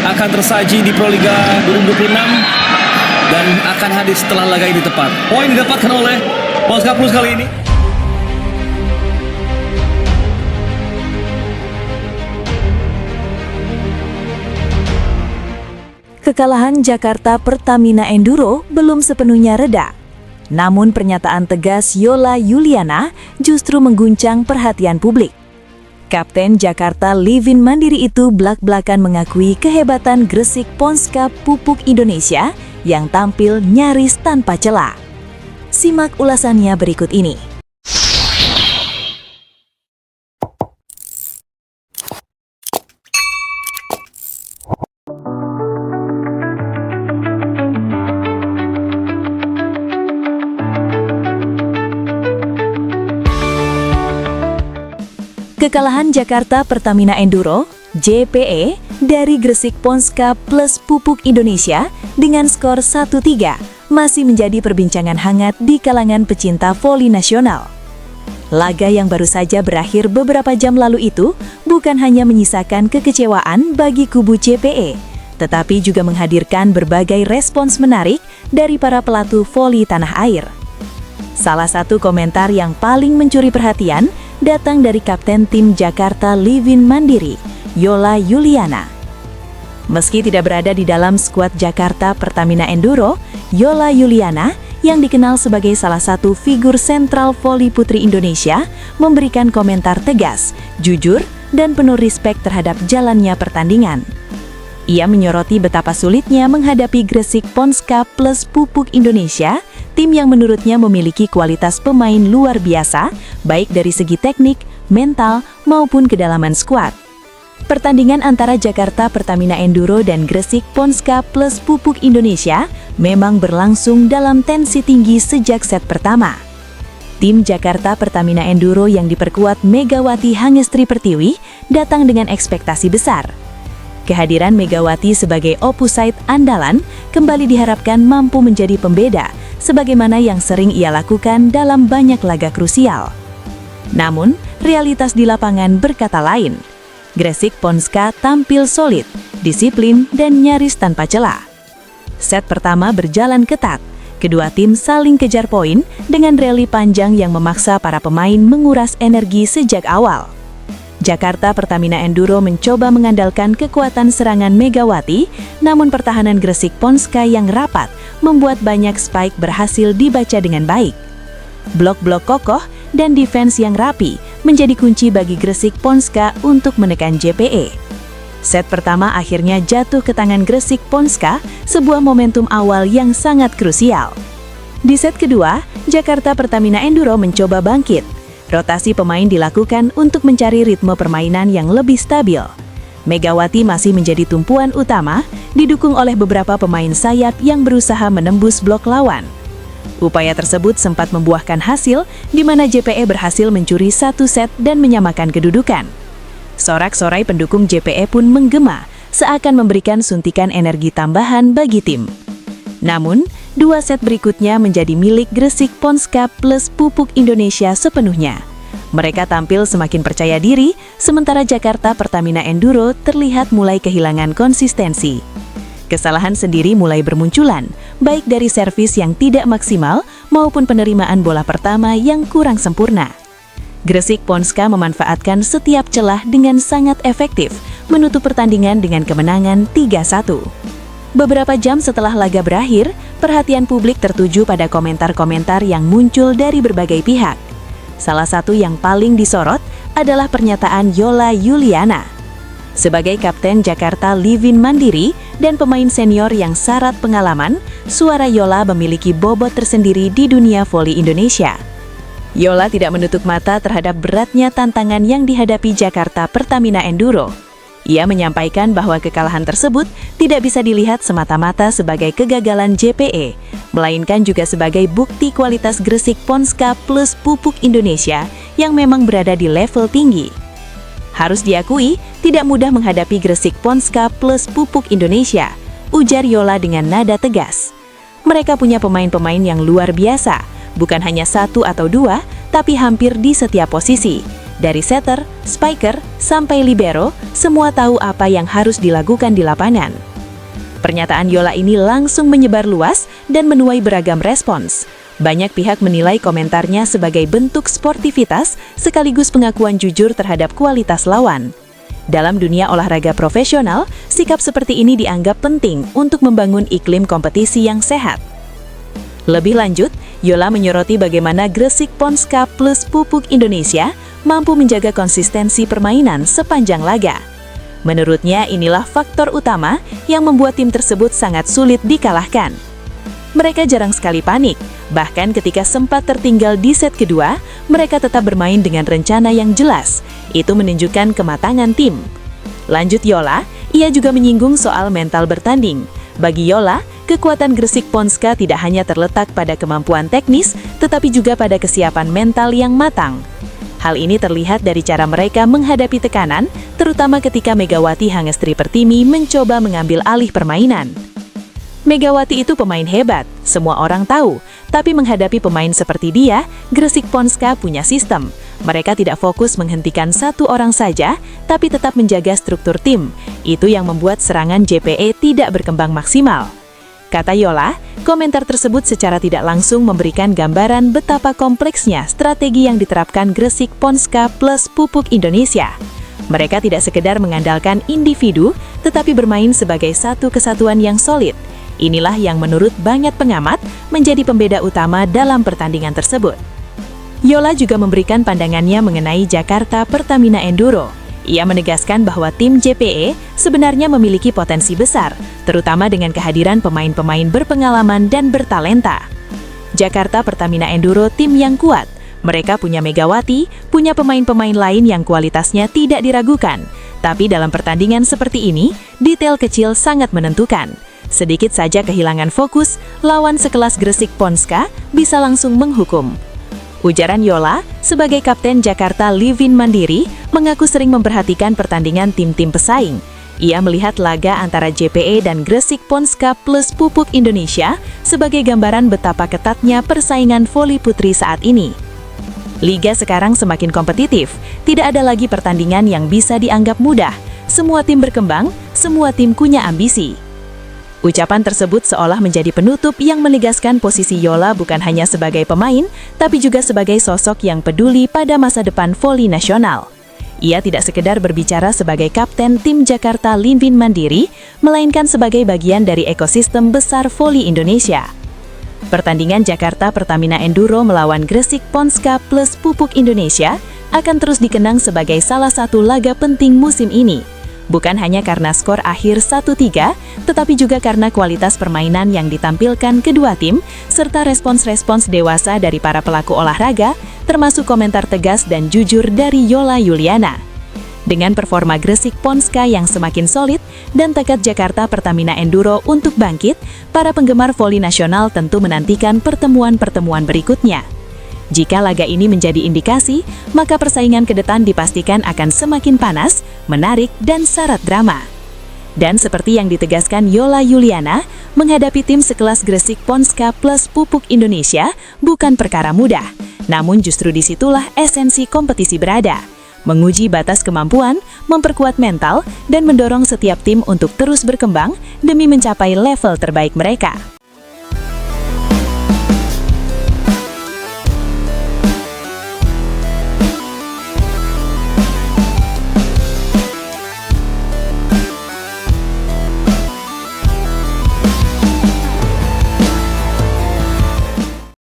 akan tersaji di Proliga 2026 dan akan hadir setelah laga ini tepat. Poin didapatkan oleh Polska Plus kali ini. Kekalahan Jakarta Pertamina Enduro belum sepenuhnya reda. Namun pernyataan tegas Yola Yuliana justru mengguncang perhatian publik. Kapten Jakarta Livin Mandiri itu blak-blakan mengakui kehebatan Gresik Ponska Pupuk Indonesia yang tampil nyaris tanpa celah. Simak ulasannya berikut ini. Kekalahan Jakarta Pertamina Enduro (JPE) dari Gresik Ponska plus Pupuk Indonesia dengan skor 1-3 masih menjadi perbincangan hangat di kalangan pecinta voli nasional. Laga yang baru saja berakhir beberapa jam lalu itu bukan hanya menyisakan kekecewaan bagi kubu JPE, tetapi juga menghadirkan berbagai respons menarik dari para pelatih voli tanah air. Salah satu komentar yang paling mencuri perhatian datang dari Kapten Tim Jakarta Livin Mandiri, Yola Yuliana. Meski tidak berada di dalam skuad Jakarta Pertamina Enduro, Yola Yuliana yang dikenal sebagai salah satu figur sentral voli putri Indonesia memberikan komentar tegas, jujur, dan penuh respek terhadap jalannya pertandingan. Ia menyoroti betapa sulitnya menghadapi Gresik Ponska plus Pupuk Indonesia, tim yang menurutnya memiliki kualitas pemain luar biasa, baik dari segi teknik, mental, maupun kedalaman skuad. Pertandingan antara Jakarta Pertamina Enduro dan Gresik Ponska plus Pupuk Indonesia memang berlangsung dalam tensi tinggi sejak set pertama. Tim Jakarta Pertamina Enduro yang diperkuat Megawati Hangestri Pertiwi datang dengan ekspektasi besar. Kehadiran Megawati sebagai opposite andalan kembali diharapkan mampu menjadi pembeda, sebagaimana yang sering ia lakukan dalam banyak laga krusial. Namun, realitas di lapangan berkata lain. Gresik Ponska tampil solid, disiplin, dan nyaris tanpa celah. Set pertama berjalan ketat, kedua tim saling kejar poin dengan rally panjang yang memaksa para pemain menguras energi sejak awal. Jakarta Pertamina Enduro mencoba mengandalkan kekuatan serangan Megawati, namun pertahanan Gresik Ponska yang rapat membuat banyak spike berhasil dibaca dengan baik. Blok-blok kokoh dan defense yang rapi menjadi kunci bagi Gresik Ponska untuk menekan JPE. Set pertama akhirnya jatuh ke tangan Gresik Ponska, sebuah momentum awal yang sangat krusial. Di set kedua, Jakarta Pertamina Enduro mencoba bangkit. Rotasi pemain dilakukan untuk mencari ritme permainan yang lebih stabil. Megawati masih menjadi tumpuan utama, didukung oleh beberapa pemain sayap yang berusaha menembus blok lawan. Upaya tersebut sempat membuahkan hasil, di mana JPE berhasil mencuri satu set dan menyamakan kedudukan. Sorak-sorai pendukung JPE pun menggema, seakan memberikan suntikan energi tambahan bagi tim. Namun, dua set berikutnya menjadi milik Gresik Ponska plus Pupuk Indonesia sepenuhnya. Mereka tampil semakin percaya diri, sementara Jakarta Pertamina Enduro terlihat mulai kehilangan konsistensi. Kesalahan sendiri mulai bermunculan, baik dari servis yang tidak maksimal maupun penerimaan bola pertama yang kurang sempurna. Gresik Ponska memanfaatkan setiap celah dengan sangat efektif, menutup pertandingan dengan kemenangan 3-1. Beberapa jam setelah laga berakhir, perhatian publik tertuju pada komentar-komentar yang muncul dari berbagai pihak. Salah satu yang paling disorot adalah pernyataan Yola Yuliana. Sebagai Kapten Jakarta Livin Mandiri dan pemain senior yang syarat pengalaman, suara Yola memiliki bobot tersendiri di dunia voli Indonesia. Yola tidak menutup mata terhadap beratnya tantangan yang dihadapi Jakarta Pertamina Enduro. Ia menyampaikan bahwa kekalahan tersebut tidak bisa dilihat semata-mata sebagai kegagalan JPE, melainkan juga sebagai bukti kualitas Gresik Ponska plus Pupuk Indonesia yang memang berada di level tinggi. Harus diakui, tidak mudah menghadapi Gresik Ponska plus Pupuk Indonesia, ujar Yola dengan nada tegas. Mereka punya pemain-pemain yang luar biasa, bukan hanya satu atau dua, tapi hampir di setiap posisi. Dari setter, spiker, sampai libero, semua tahu apa yang harus dilakukan di lapangan. Pernyataan Yola ini langsung menyebar luas dan menuai beragam respons. Banyak pihak menilai komentarnya sebagai bentuk sportivitas sekaligus pengakuan jujur terhadap kualitas lawan. Dalam dunia olahraga profesional, sikap seperti ini dianggap penting untuk membangun iklim kompetisi yang sehat. Lebih lanjut, Yola menyoroti bagaimana Gresik Ponska plus Pupuk Indonesia mampu menjaga konsistensi permainan sepanjang laga. Menurutnya, inilah faktor utama yang membuat tim tersebut sangat sulit dikalahkan. Mereka jarang sekali panik, bahkan ketika sempat tertinggal di set kedua, mereka tetap bermain dengan rencana yang jelas. Itu menunjukkan kematangan tim. Lanjut Yola, ia juga menyinggung soal mental bertanding. Bagi Yola, kekuatan Gresik Ponska tidak hanya terletak pada kemampuan teknis, tetapi juga pada kesiapan mental yang matang. Hal ini terlihat dari cara mereka menghadapi tekanan, terutama ketika Megawati Hangestri Pertiwi mencoba mengambil alih permainan. Megawati itu pemain hebat, semua orang tahu, tapi menghadapi pemain seperti dia, Gresik Ponska punya sistem. Mereka tidak fokus menghentikan satu orang saja, tapi tetap menjaga struktur tim. Itu yang membuat serangan JPE tidak berkembang maksimal. Kata Yola, komentar tersebut secara tidak langsung memberikan gambaran betapa kompleksnya strategi yang diterapkan Gresik Ponska plus Pupuk Indonesia. Mereka tidak sekedar mengandalkan individu, tetapi bermain sebagai satu kesatuan yang solid. Inilah yang menurut banyak pengamat menjadi pembeda utama dalam pertandingan tersebut. Yola juga memberikan pandangannya mengenai Jakarta Pertamina Enduro. Ia menegaskan bahwa tim JPE sebenarnya memiliki potensi besar, terutama dengan kehadiran pemain-pemain berpengalaman dan bertalenta. Jakarta Pertamina Enduro tim yang kuat. Mereka punya Megawati, punya pemain-pemain lain yang kualitasnya tidak diragukan. Tapi dalam pertandingan seperti ini, detail kecil sangat menentukan. Sedikit saja kehilangan fokus, lawan sekelas Gresik Ponska bisa langsung menghukum. Ujaran Yola, sebagai kapten Jakarta Livin Mandiri, mengaku sering memperhatikan pertandingan tim-tim pesaing. Ia melihat laga antara JPE dan Gresik Ponska plus Pupuk Indonesia sebagai gambaran betapa ketatnya persaingan voli putri saat ini. Liga sekarang semakin kompetitif, tidak ada lagi pertandingan yang bisa dianggap mudah. Semua tim berkembang, semua tim punya ambisi. Ucapan tersebut seolah menjadi penutup yang menegaskan posisi Yola bukan hanya sebagai pemain, tapi juga sebagai sosok yang peduli pada masa depan voli nasional. Ia tidak sekedar berbicara sebagai kapten tim Jakarta Livin Mandiri, melainkan sebagai bagian dari ekosistem besar voli Indonesia. Pertandingan Jakarta Pertamina Enduro melawan Gresik Ponska plus Pupuk Indonesia akan terus dikenang sebagai salah satu laga penting musim ini. Bukan hanya karena skor akhir 1-3, tetapi juga karena kualitas permainan yang ditampilkan kedua tim, serta respons-respons dewasa dari para pelaku olahraga, termasuk komentar tegas dan jujur dari Yola Yuliana. Dengan performa Gresik Ponska yang semakin solid dan tekad Jakarta Pertamina Enduro untuk bangkit, para penggemar voli nasional tentu menantikan pertemuan-pertemuan berikutnya. Jika laga ini menjadi indikasi, maka persaingan ke depan dipastikan akan semakin panas, menarik, dan syarat drama. Dan seperti yang ditegaskan Yola Yuliana, menghadapi tim sekelas Gresik Ponska plus Pupuk Indonesia bukan perkara mudah. Namun justru disitulah esensi kompetisi berada. Menguji batas kemampuan, memperkuat mental, dan mendorong setiap tim untuk terus berkembang demi mencapai level terbaik mereka.